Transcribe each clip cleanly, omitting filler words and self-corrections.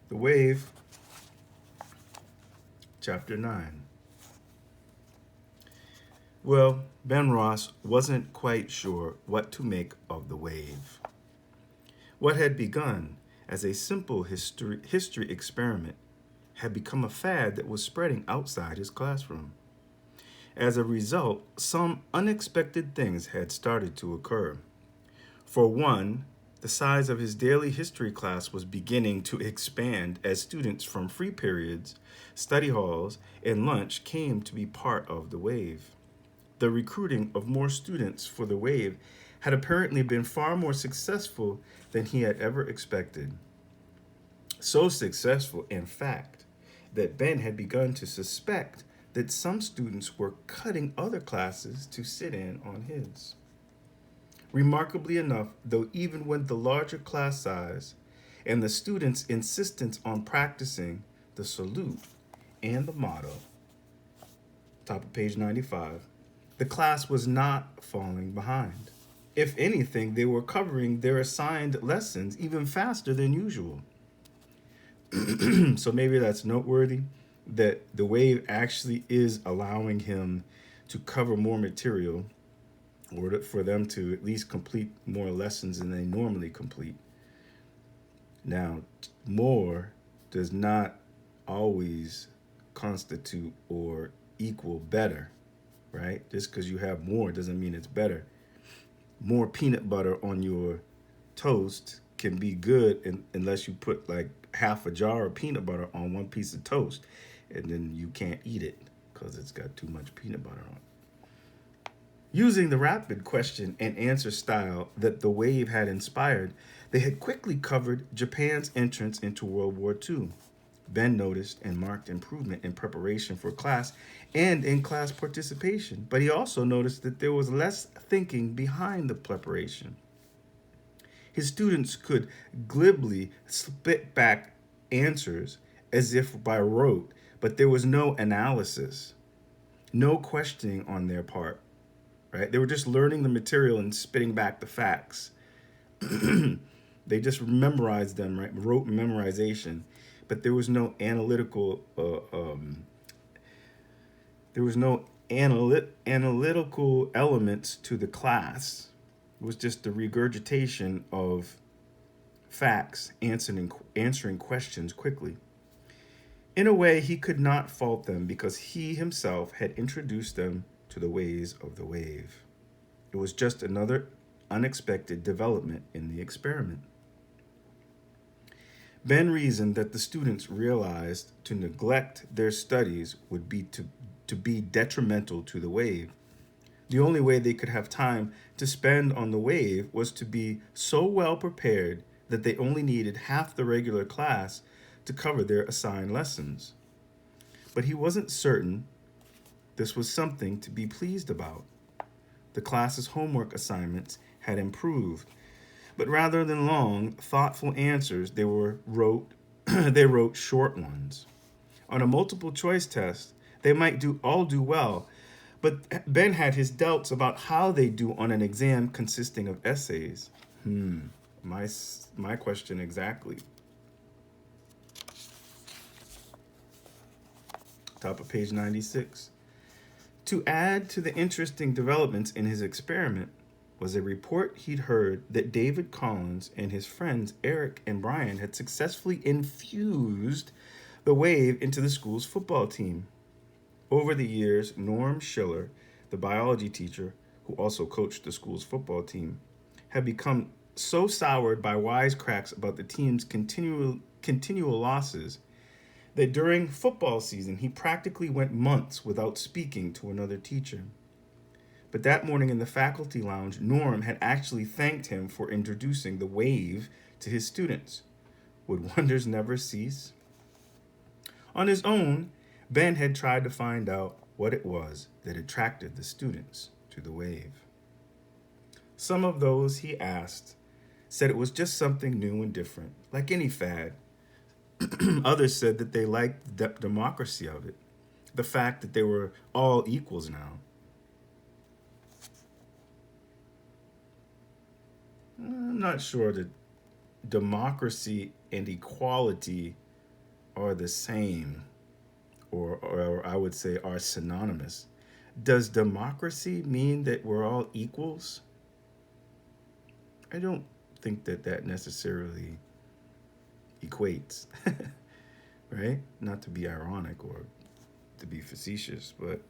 The Wave, Chapter 9. Well, Ben Ross wasn't quite sure what to make of the wave. What had begun as a simple history experiment had become a fad that was spreading outside his classroom. As a result, some unexpected things had started to occur. For one, the size of his daily history class was beginning to expand as students from free periods, study halls, and lunch came to be part of the wave. The recruiting of more students for the wave had apparently been far more successful than he had ever expected. So successful, in fact, that Ben had begun to suspect that some students were cutting other classes to sit in on his. Remarkably enough, though, even with the larger class size and the students' insistence on practicing the salute and the motto, top of page 95, the class was not falling behind. If anything, they were covering their assigned lessons even faster than usual. So maybe that's noteworthy that the wave actually is allowing him to cover more material or for them to at least complete more lessons than they normally complete. Now, more does not always constitute or equal better, right? Just because you have more doesn't mean it's better. More peanut butter on your toast can be good unless you put like half a jar of peanut butter on one piece of toast, and then you can't eat it because it's got too much peanut butter on it. Using the rapid question and answer style that the wave had inspired, they had quickly covered Japan's entrance into World War II. Ben noticed and marked improvement in preparation for class and in class participation, but he also noticed that there was less thinking behind the preparation. His students could glibly spit back answers as if by rote, but there was no analysis, no questioning on their part, right? They were just learning the material and spitting back the facts. They just memorized them, right? Rote memorization, but there was no analytical. There was no analytical elements to the class. It was just the regurgitation of facts, answering questions quickly. In a way, he could not fault them because he himself had introduced them to the ways of the wave. It was just another unexpected development in the experiment. Ben reasoned that the students realized to neglect their studies would be to be detrimental to the wave. The only way they could have time to spend on the wave was to be so well prepared that they only needed half the regular class to cover their assigned lessons. But he wasn't certain this was something to be pleased about. The class's homework assignments had improved, but rather than long, thoughtful answers, they wrote short ones. On a multiple choice test, they might do well, but Ben had his doubts about how they do on an exam consisting of essays. My my question exactly. Top of page 96. To add to the interesting developments in his experiment was a report he'd heard that David Collins and his friends Eric and Brian had successfully infused the wave into the school's football team. Over the years, Norm Schiller, the biology teacher who also coached the school's football team, had become so soured by wisecracks about the team's continual losses that during football season he practically went months without speaking to another teacher. But that morning in the faculty lounge, Norm had actually thanked him for introducing the wave to his students. Would wonders never cease? On his own, Ben had tried to find out what it was that attracted the students to the wave. Some of those he asked said it was just something new and different, like any fad. Others said that they liked the democracy of it, the fact that they were all equals now. I'm not sure that democracy and equality are the same, or I would say are synonymous. Does democracy mean that we're all equals? I don't think that that necessarily equates, right? Not to be ironic or to be facetious, but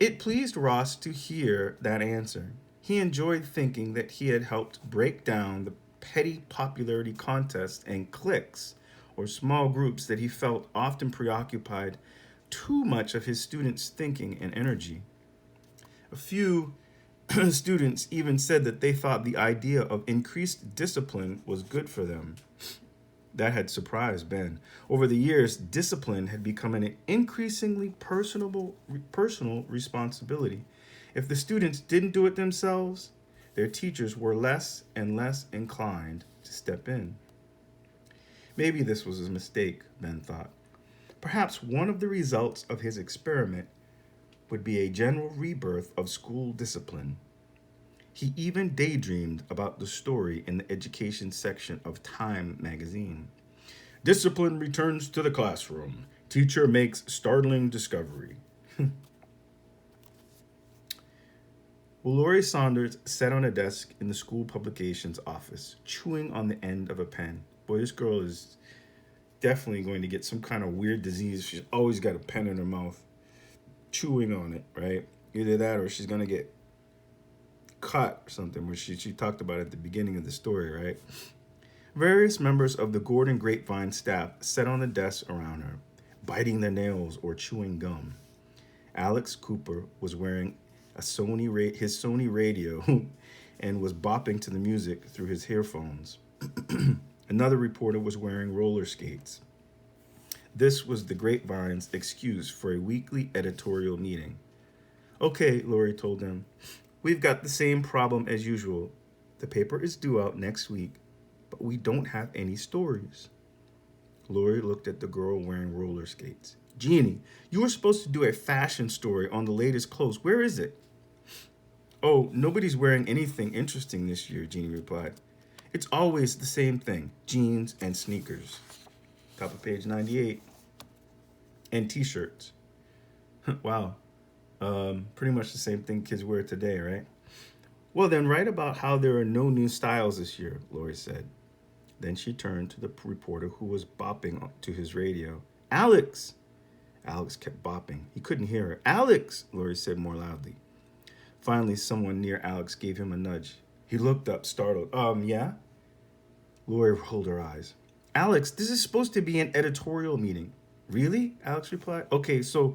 it pleased Ross to hear that answer. He enjoyed thinking that he had helped break down the petty popularity contests and cliques or small groups that he felt often preoccupied too much of his students' thinking and energy. A few students even said that they thought the idea of increased discipline was good for them. That had surprised Ben. Over the years, discipline had become an increasingly personal responsibility. If the students didn't do it themselves, their teachers were less and less inclined to step in. Maybe this was a mistake, Ben thought. Perhaps one of the results of his experiment would be a general rebirth of school discipline. He even daydreamed about the story in the education section of Time magazine. Discipline returns to the classroom. Teacher makes startling discovery. Well, Laurie Saunders sat on a desk in the school publications office, chewing on the end of a pen. Boy, this girl is definitely going to get some kind of weird disease. She's always got a pen in her mouth, chewing on it, right? Either that or she's going to get cut or something, where she talked about at the beginning of the story, right? Various members of the Gordon Grapevine staff sat on the desks around her, biting their nails or chewing gum. Alex Cooper was wearing his Sony radio and was bopping to the music through his earphones. Another reporter was wearing roller skates. This was the Grapevine's excuse for a weekly editorial meeting. Okay, Laurie told them, we've got the same problem as usual. The paper is due out next week, but we don't have any stories. Laurie looked at the girl wearing roller skates. Jeannie, you were supposed to do a fashion story on the latest clothes. Where is it? Oh, nobody's wearing anything interesting this year, Jeannie replied. It's always the same thing, jeans and sneakers. Top of page 98. And t-shirts. Wow. Pretty much the same thing kids wear today, right? Well, then write about how there are no new styles this year, Laurie said. Then she turned to the reporter who was bopping to his radio. Alex! Alex kept bopping. He couldn't hear her. Alex! Laurie said more loudly. Finally, someone near Alex gave him a nudge. He looked up, startled. Yeah? Laurie rolled her eyes. Alex, this is supposed to be an editorial meeting. Really? Alex replied. Okay, so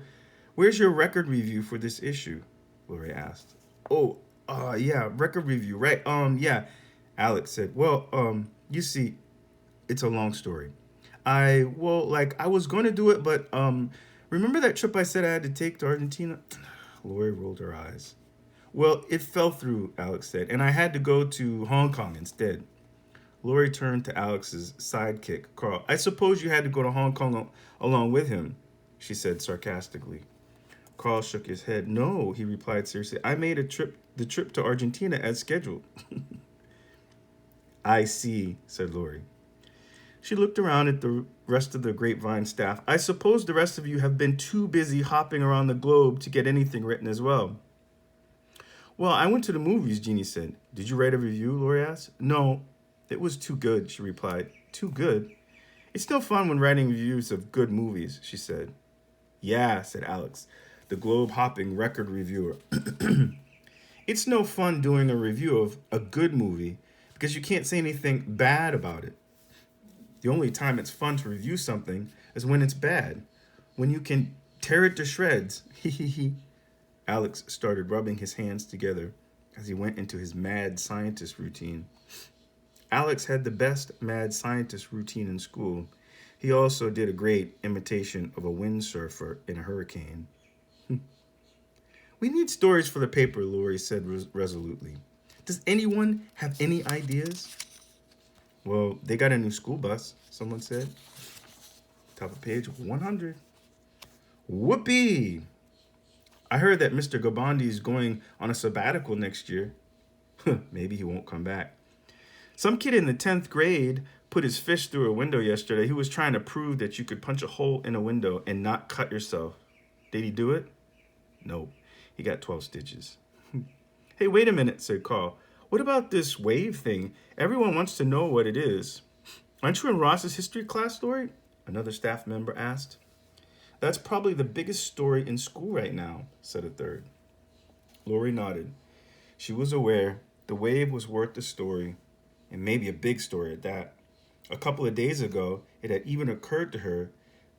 where's your record review for this issue? Laurie asked. Oh, yeah, record review, right? Yeah. Alex said, well, you see, it's a long story. I was going to do it, but, remember that trip I said I had to take to Argentina? Laurie rolled her eyes. Well, it fell through, Alex said, and I had to go to Hong Kong instead. Laurie turned to Alex's sidekick, Carl. I suppose you had to go to Hong Kong along with him, she said sarcastically. Carl shook his head. No, he replied seriously. I made the trip to Argentina as scheduled. I see, said Laurie. She looked around at the rest of the Grapevine staff. I suppose the rest of you have been too busy hopping around the globe to get anything written as well. Well, I went to the movies, Jeannie said. Did you write a review, Laurie asked. No, it was too good, she replied. Too good? It's no fun when writing reviews of good movies, she said. Yeah, said Alex, the globe-hopping record reviewer. It's no fun doing a review of a good movie because you can't say anything bad about it. The only time it's fun to review something is when it's bad, when you can tear it to shreds. Alex started rubbing his hands together as he went into his mad scientist routine. Alex had the best mad scientist routine in school. He also did a great imitation of a windsurfer in a hurricane. We need stories for the paper, Laurie said resolutely. Does anyone have any ideas? Well, they got a new school bus, someone said. Top of page 100. Whoopee! I heard that Mr. Gabandi is going on a sabbatical next year. Maybe he won't come back. Some kid in the 10th grade put his fist through a window yesterday. He was trying to prove that you could punch a hole in a window and not cut yourself. Did he do it? No. He got 12 stitches. Hey, wait a minute, said Carl. What about this wave thing? Everyone wants to know what it is. Aren't you in Ross's history class, Lori? Another staff member asked. That's probably the biggest story in school right now, said a third. Lori nodded. She was aware the wave was worth the story, and maybe a big story at that. A couple of days ago, it had even occurred to her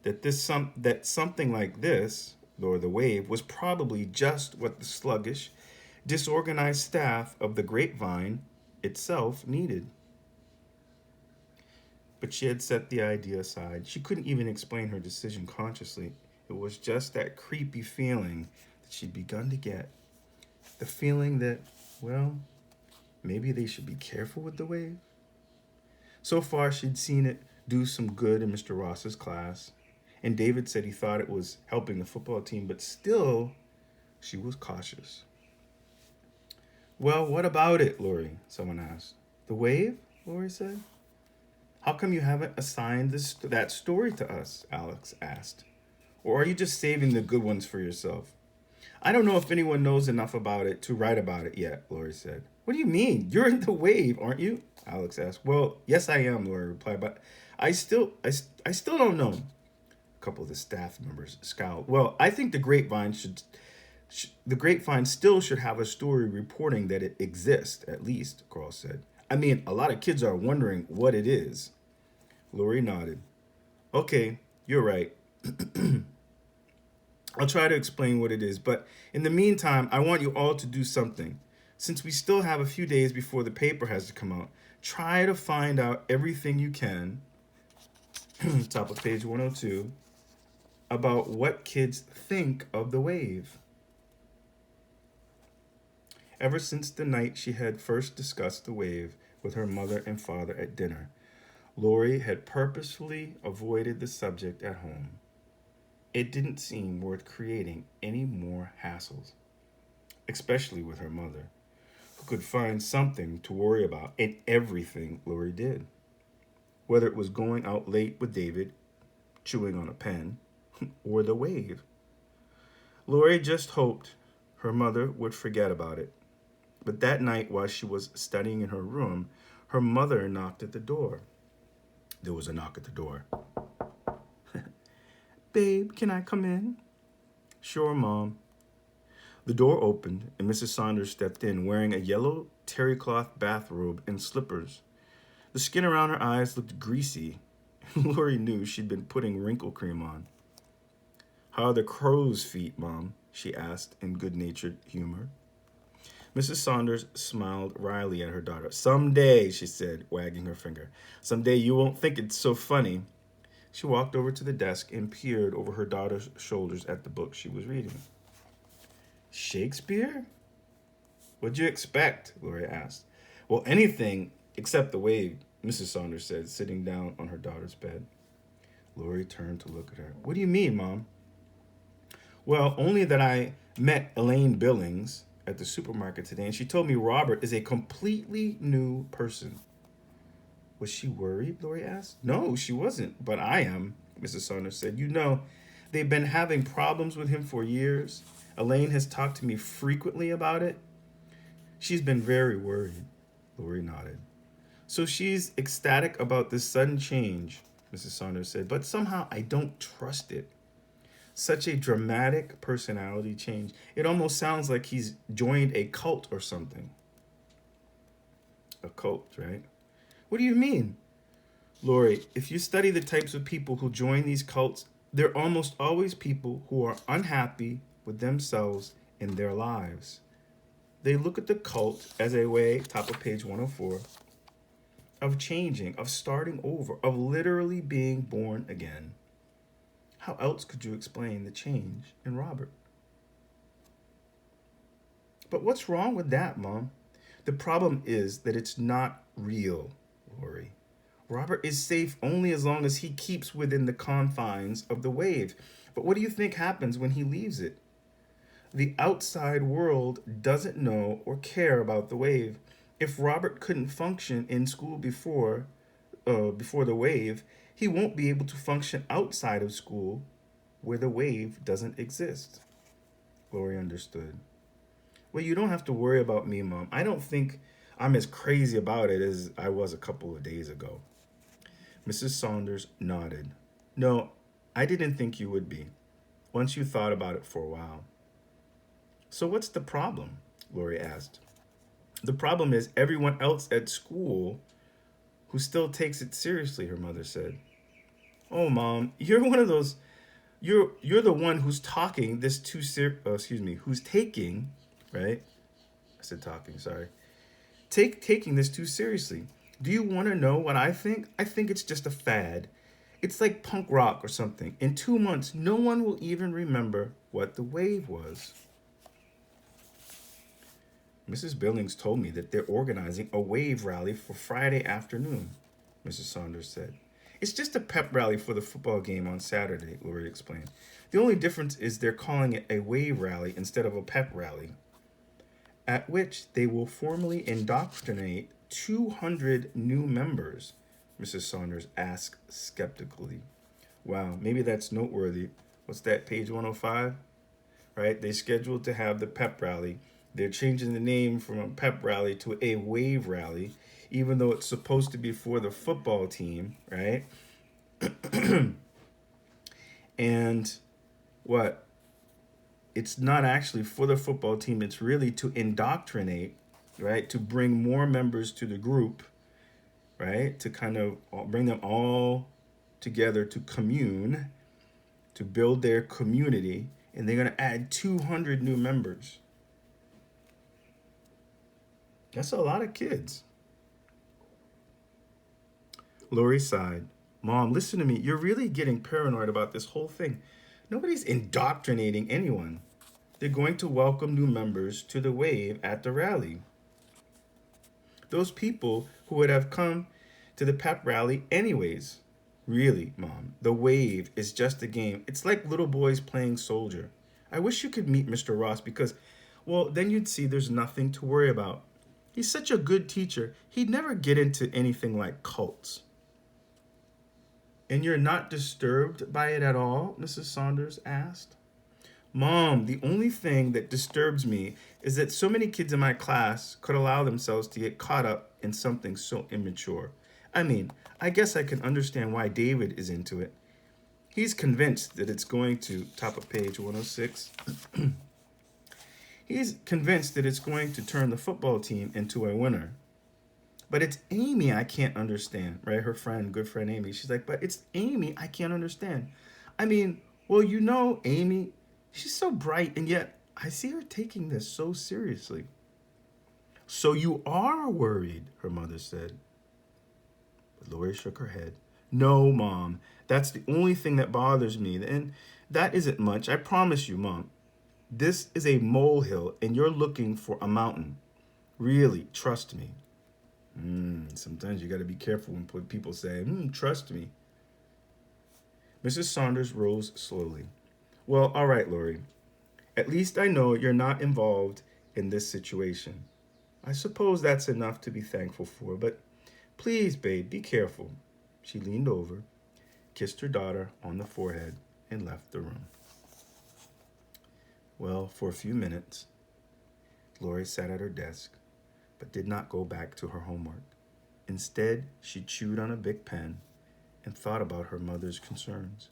that something like this, or the wave, was probably just what the sluggish, disorganized staff of the Grapevine itself needed. But she had set the idea aside. She couldn't even explain her decision consciously. It was just that creepy feeling that she'd begun to get. The feeling that, well, maybe they should be careful with the wave. So far, she'd seen it do some good in Mr. Ross's class, and David said he thought it was helping the football team, but still, she was cautious. Well, what about it, Lori? Someone asked. The wave? Lori said. How come you haven't assigned that story to us? Alex asked. Or are you just saving the good ones for yourself? I don't know if anyone knows enough about it to write about it yet, Lori said. What do you mean? You're in the wave, aren't you? Alex asked. Well, yes, I am, Lori replied, but I still don't know. A couple of the staff members scowled. Well, I think the Grapevine still should have a story reporting that it exists, at least, Carl said. I mean, a lot of kids are wondering what it is. Lori nodded. Okay, you're right. I'll try to explain what it is, but in the meantime, I want you all to do something. Since we still have a few days before the paper has to come out, try to find out everything you can, top of page 102, about what kids think of the wave. Ever since the night she had first discussed the wave with her mother and father at dinner, Lori had purposefully avoided the subject at home. It didn't seem worth creating any more hassles, especially with her mother, who could find something to worry about in everything Lori did. Whether it was going out late with David, chewing on a pen, or the wave. Lori just hoped her mother would forget about it. But that night, while she was studying in her room, her mother knocked at the door. There was a knock at the door. Babe, can I come in? Sure, Mom. The door opened, and Mrs. Saunders stepped in, wearing a yellow terry cloth bathrobe and slippers. The skin around her eyes looked greasy. Lori knew she'd been putting wrinkle cream on. How are the crow's feet, Mom? She asked in good-natured humor. Mrs. Saunders smiled wryly at her daughter. Someday, she said, wagging her finger. Someday you won't think it's so funny. She walked over to the desk and peered over her daughter's shoulders at the book she was reading. Shakespeare? What'd you expect? Lori asked. Well, anything except the wave, Mrs. Saunders said, sitting down on her daughter's bed. Lori turned to look at her. What do you mean, Mom? Well, only that I met Elaine Billings at the supermarket today, and she told me Robert is a completely new person. Was she worried? Lori asked. No, she wasn't, but I am, Mrs. Saunders said. You know, they've been having problems with him for years. Elaine has talked to me frequently about it. She's been very worried. Lori nodded. So she's ecstatic about this sudden change, Mrs. Saunders said, but somehow I don't trust it. Such a dramatic personality change. It almost sounds like he's joined a cult or something. A cult, right? What do you mean? Lori, if you study the types of people who join these cults, they're almost always people who are unhappy with themselves and their lives. They look at the cult as a way, top of page 104, of changing, of starting over, of literally being born again. How else could you explain the change in Robert? But what's wrong with that, Mom? The problem is that it's not real, Lori. Robert is safe only as long as he keeps within the confines of the wave. But what do you think happens when he leaves it? The outside world doesn't know or care about the wave. If Robert couldn't function in school before, before the wave, he won't be able to function outside of school where the wave doesn't exist. Lori understood. Well, you don't have to worry about me, Mom. I don't think I'm as crazy about it as I was a couple of days ago. Mrs. Saunders nodded. No, I didn't think you would be, once you thought about it for a while. So what's the problem? Lori asked. The problem is everyone else at school who still takes it seriously, her mother said. Oh, Mom, you're one of those. You're the one who's talking this too who's taking, right? I said talking, sorry. Taking this too seriously. Do you want to know what I think? I think it's just a fad. It's like punk rock or something. In 2 months, no one will even remember what the wave was. Mrs. Billings told me that they're organizing a wave rally for Friday afternoon, Mrs. Saunders said. It's just a pep rally for the football game on Saturday, Lori explained. The only difference is they're calling it a wave rally instead of a pep rally, at which they will formally indoctrinate 200 new members, Mrs. Saunders asked skeptically. Wow, maybe that's noteworthy. What's that, page 105? Right? They scheduled to have the pep rally. They're changing the name from a pep rally to a wave rally, even though it's supposed to be for the football team, right? And what? It's not actually for the football team. It's really to indoctrinate, right? To bring more members to the group, right? To kind of bring them all together to commune, to build their community. And they're going to add 200 new members. That's a lot of kids. Lori sighed. Mom, listen to me. You're really getting paranoid about this whole thing. Nobody's indoctrinating anyone. They're going to welcome new members to the wave at the rally. Those people who would have come to the pep rally anyways. Really, Mom, the wave is just a game. It's like little boys playing soldier. I wish you could meet Mr. Ross because, well, then you'd see there's nothing to worry about. He's such a good teacher. He'd never get into anything like cults. And you're not disturbed by it at all? Mrs. Saunders asked. Mom, the only thing that disturbs me is that so many kids in my class could allow themselves to get caught up in something so immature. I mean, I guess I can understand why David is into it. He's convinced that it's going to, top of page 106, he's convinced that it's going to turn the football team into a winner. But it's Amy I can't understand, right? Her friend, good friend Amy. She's like, but it's Amy I can't understand. I mean, well, you know, Amy, she's so bright, and yet I see her taking this so seriously. So you are worried, her mother said. But Lori shook her head. No, Mom, that's the only thing that bothers me. And that isn't much. I promise you, Mom. This is a molehill, and you're looking for a mountain. Really, trust me. Sometimes you got to be careful when people say, trust me. Mrs. Saunders rose slowly. Well, all right, Lori. At least I know you're not involved in this situation. I suppose that's enough to be thankful for, but please, babe, be careful. She leaned over, kissed her daughter on the forehead, and left the room. Well, for a few minutes, Lori sat at her desk, but did not go back to her homework. Instead, she chewed on a big pen and thought about her mother's concerns.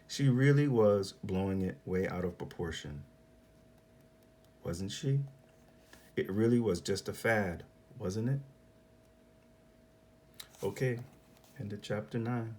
She really was blowing it way out of proportion. Wasn't she? It really was just a fad, wasn't it? Okay, end of chapter 9.